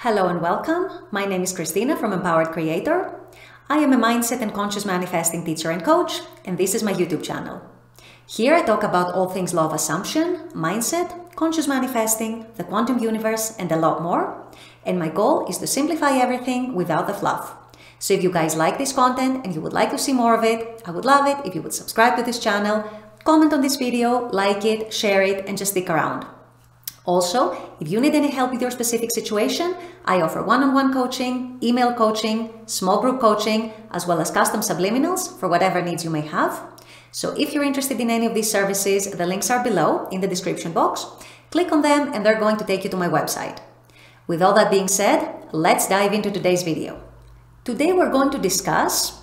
Hello and welcome. My name is Christina from Empowered Creator. I am a mindset and conscious manifesting teacher and coach, and this is my YouTube channel. Here I talk about all things law of assumption, mindset, conscious manifesting, the quantum universe, and a lot more. And my goal is to simplify everything without the fluff. So if you guys like this content and you would like to see more of it, I would love it if you would subscribe to this channel, comment on this video, like it, share it, and just stick around. Also, if you need any help with your specific situation, I offer one-on-one coaching, email coaching, small group coaching, as well as custom subliminals for whatever needs you may have. So if you're interested in any of these services, the links are below in the description box. Click on them and they're going to take you to my website. With all that being said, let's dive into today's video. Today we're going to discuss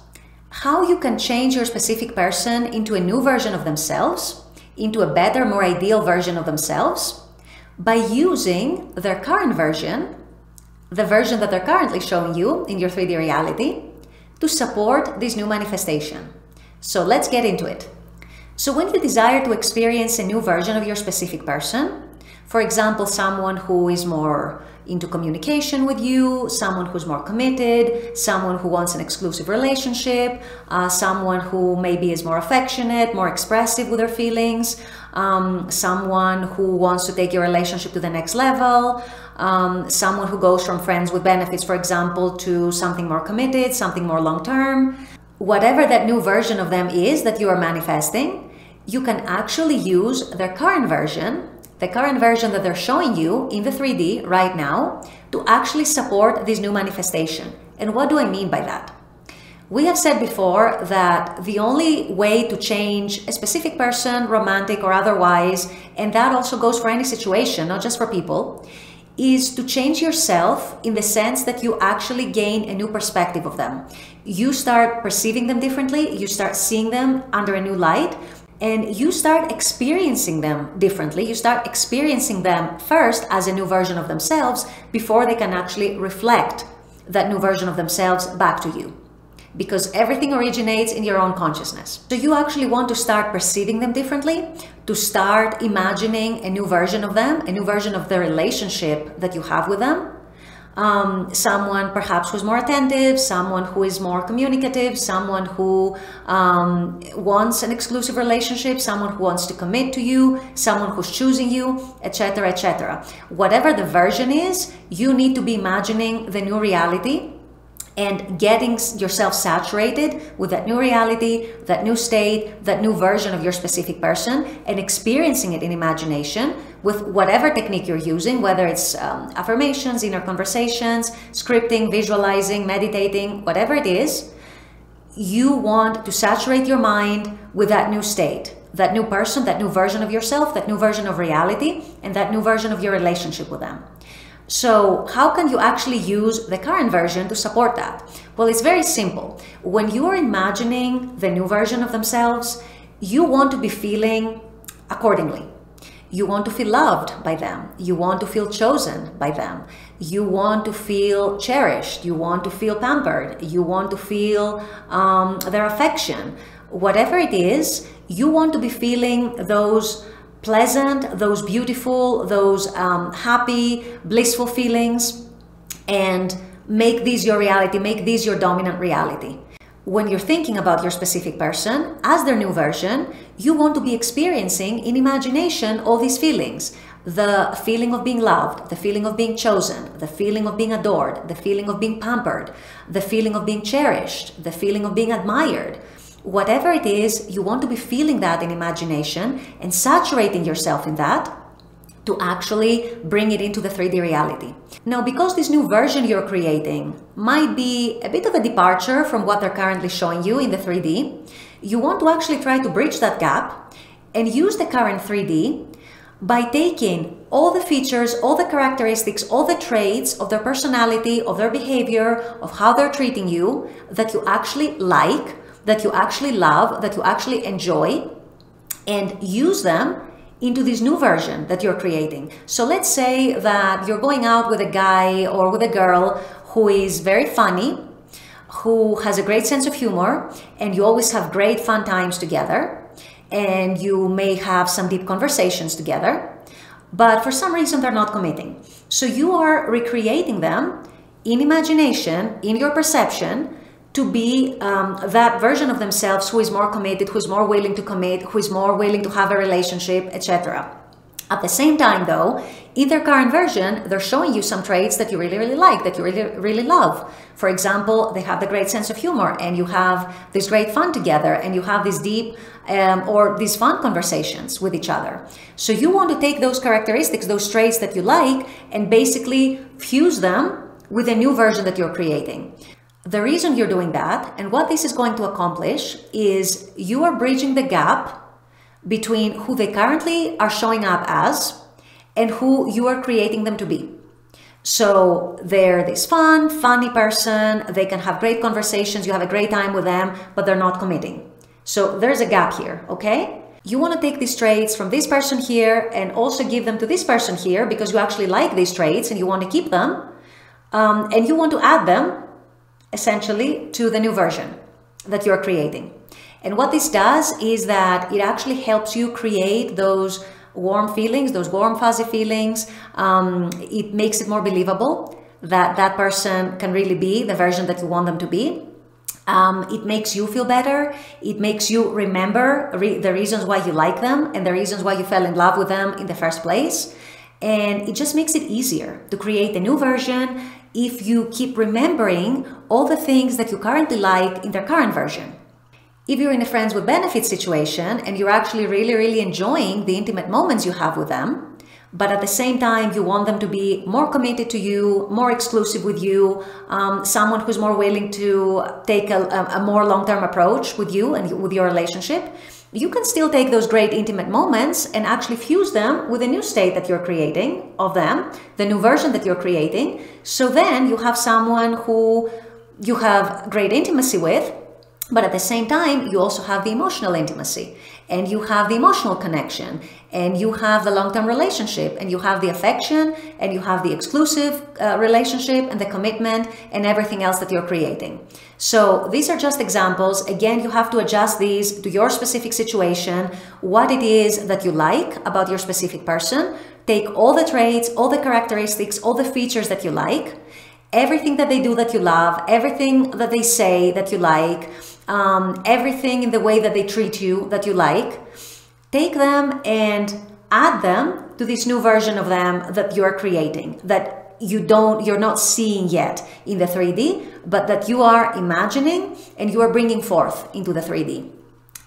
how you can change your specific person into a new version of themselves, into a better, more ideal version of themselves, by using their current version, the version that they're currently showing you in your 3D reality, to support this new manifestation. So let's get into it. So when you desire to experience a new version of your specific person, for example, someone who is more into communication with you, someone who's more committed, someone who wants an exclusive relationship, someone who maybe is more affectionate, more expressive with their feelings, someone who wants to take your relationship to the next level, someone who goes from friends with benefits, for example, to something more committed, something more long-term. Whatever that new version of them is that you are manifesting, you can actually use their current version, the current version that they're showing you in the 3D right now, to actually support this new manifestation. And what do I mean by that? We have said before that the only way to change a specific person, romantic or otherwise, and that also goes for any situation, not just for people, is to change yourself in the sense that you actually gain a new perspective of them. You start perceiving them differently, you start seeing them under a new light, and you start experiencing them differently. You start experiencing them first as a new version of themselves before they can actually reflect that new version of themselves back to you. Because everything originates in your own consciousness. So you actually want to start perceiving them differently, to start imagining a new version of them, a new version of the relationship that you have with them. Someone perhaps who's more attentive, someone who is more communicative, someone who wants an exclusive relationship, someone who wants to commit to you, someone who's choosing you, etc., etc. Whatever the version is, you need to be imagining the new reality and getting yourself saturated with that new reality, that new state, that new version of your specific person, and experiencing it in imagination with whatever technique you're using, whether it's affirmations, inner conversations, scripting, visualizing, meditating, whatever it is. You want to saturate your mind with that new state, that new person, that new version of yourself, that new version of reality, and that new version of your relationship with them. So how can you actually use the current version to support that? Well, it's very simple. When you are imagining the new version of themselves, you want to be feeling accordingly. You want to feel loved by them. You want to feel chosen by them. You want to feel cherished. You want to feel pampered. You want to feel their affection. Whatever it is, you want to be feeling those pleasant, those beautiful, those happy, blissful feelings, and make these your reality, make these your dominant reality. When you're thinking about your specific person as their new version, you want to be experiencing in imagination all these feelings. The feeling of being loved, the feeling of being chosen, the feeling of being adored, the feeling of being pampered, the feeling of being cherished, the feeling of being admired. Whatever it is, you want to be feeling that in imagination and saturating yourself in that to actually bring it into the 3D reality. Now, because this new version you're creating might be a bit of a departure from what they're currently showing you in the 3D, you want to actually try to bridge that gap and use the current 3D by taking all the features, all the characteristics, all the traits of their personality, of their behavior, of how they're treating you, that you actually like, that you actually love, that you actually enjoy, and use them into this new version that you're creating. So let's say that you're going out with a guy or with a girl who is very funny, who has a great sense of humor, and you always have great fun times together, and you may have some deep conversations together, but for some reason they're not committing. So you are recreating them in imagination, in your perception, to be that version of themselves who is more committed, who is more willing to commit, who is more willing to have a relationship, etc. At the same time, though, in their current version, they're showing you some traits that you really, really like, that you really, really love. For example, they have the great sense of humor, and you have this great fun together, and you have these deep or these fun conversations with each other. So you want to take those characteristics, those traits that you like, and basically fuse them with a new version that you're creating. The reason you're doing that, and what this is going to accomplish, is you are bridging the gap between who they currently are showing up as and who you are creating them to be. So they're this fun, funny person, they can have great conversations, you have a great time with them, but they're not committing. So there's a gap here, okay? You want to take these traits from this person here and also give them to this person here because you actually like these traits and you want to keep them, and you want to add them essentially to the new version that you're creating. And what this does is that it actually helps you create those warm feelings, those warm fuzzy feelings. It makes it more believable that that person can really be the version that you want them to be. It makes you feel better. It makes you remember the reasons why you like them and the reasons why you fell in love with them in the first place. And it just makes it easier to create a new version if you keep remembering all the things that you currently like in their current version. If you're in a friends with benefits situation and you're actually really, really enjoying the intimate moments you have with them, but at the same time you want them to be more committed to you, more exclusive with you, someone who's more willing to take a more long-term approach with you and with your relationship, you can still take those great intimate moments and actually fuse them with a new state that you're creating of them, the new version that you're creating. So then you have someone who you have great intimacy with, but at the same time, you also have the emotional intimacy, and you have the emotional connection, and you have the long-term relationship, and you have the affection, and you have the exclusive relationship, and the commitment, and everything else that you're creating. So these are just examples. Again, you have to adjust these to your specific situation, what it is that you like about your specific person. Take all the traits, all the characteristics, all the features that you like, everything that they do that you love, everything that they say that you like, everything in the way that they treat you that you like. Take them and add them to this new version of them that you're creating, that you're not seeing yet in the 3D, but that you are imagining and you are bringing forth into the 3D.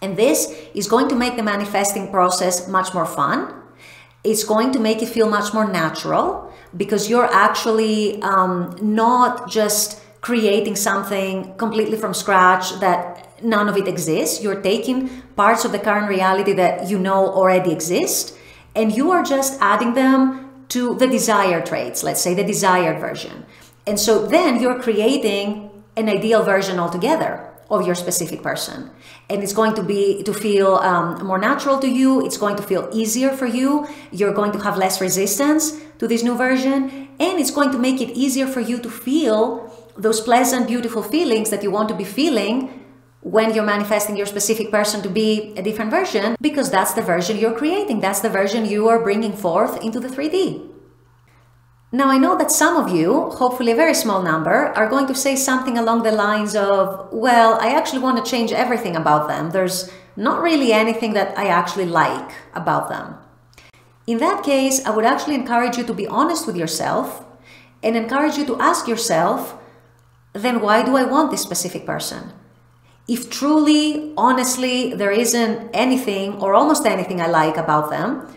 And this is going to make the manifesting process much more fun. It's going to make it feel much more natural because you're actually not just creating something completely from scratch that none of it exists. You're taking parts of the current reality that you know already exist, and you are just adding them to the desired traits, let's say the desired version. And so then you're creating an ideal version altogether of your specific person. And it's going to feel more natural to you. It's going to feel easier for you. You're going to have less resistance to this new version. And it's going to make it easier for you to feel those pleasant, beautiful feelings that you want to be feeling when you're manifesting your specific person to be a different version, because that's the version you're creating. That's the version you are bringing forth into the 3D. Now, I know that some of you, hopefully a very small number, are going to say something along the lines of, well, I actually want to change everything about them. There's not really anything that I actually like about them. In that case, I would actually encourage you to be honest with yourself and encourage you to ask yourself, then why do I want this specific person? If truly, honestly, there isn't anything or almost anything I like about them,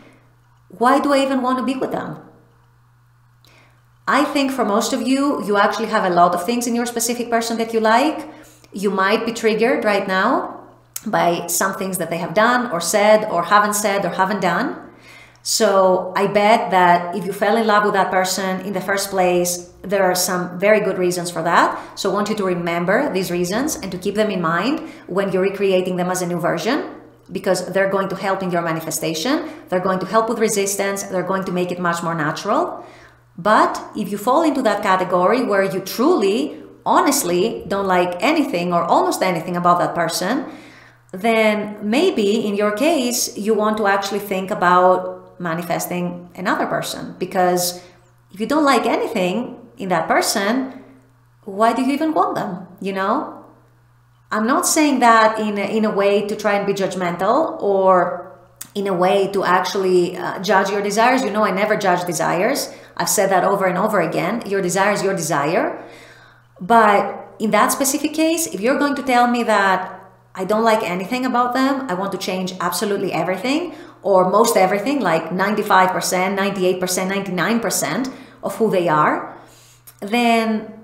why do I even want to be with them? I think for most of you, you actually have a lot of things in your specific person that you like. You might be triggered right now by some things that they have done or said or haven't done. So I bet that if you fell in love with that person in the first place, there are some very good reasons for that. So I want you to remember these reasons and to keep them in mind when you're recreating them as a new version, because they're going to help in your manifestation. They're going to help with resistance. They're going to make it much more natural. But if you fall into that category where you truly, honestly don't like anything or almost anything about that person, then maybe in your case, you want to actually think about manifesting another person, because if you don't like anything in that person, why do you even want them, you know? I'm not saying that in a way to try and be judgmental or in a way to actually judge your desires. You know, I never judge desires. I've said that over and over again. Your desire is your desire. But in that specific case, if you're going to tell me that I don't like anything about them, I want to change absolutely everything or most everything, like 95%, 98%, 99% of who they are, then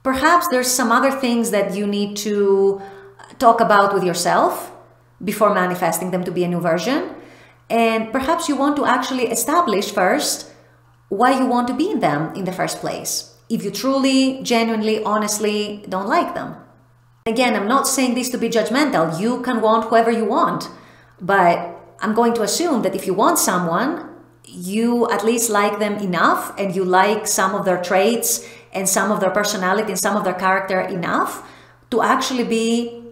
perhaps there's some other things that you need to talk about with yourself before manifesting them to be a new version. And perhaps you want to actually establish first why you want to be in them in the first place, if you truly, genuinely, honestly don't like them. Again, I'm not saying this to be judgmental. You can want whoever you want, but I'm going to assume that if you want someone, you at least like them enough and you like some of their traits and some of their personality and some of their character enough to actually be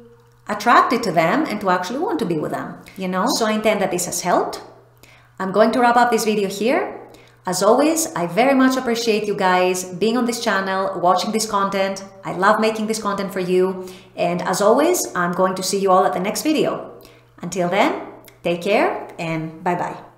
attracted to them and to actually want to be with them, you know? So I intend that this has helped. I'm going to wrap up this video here. As always, I very much appreciate you guys being on this channel, watching this content. I love making this content for you. And as always, I'm going to see you all at the next video. Until then, take care and bye-bye.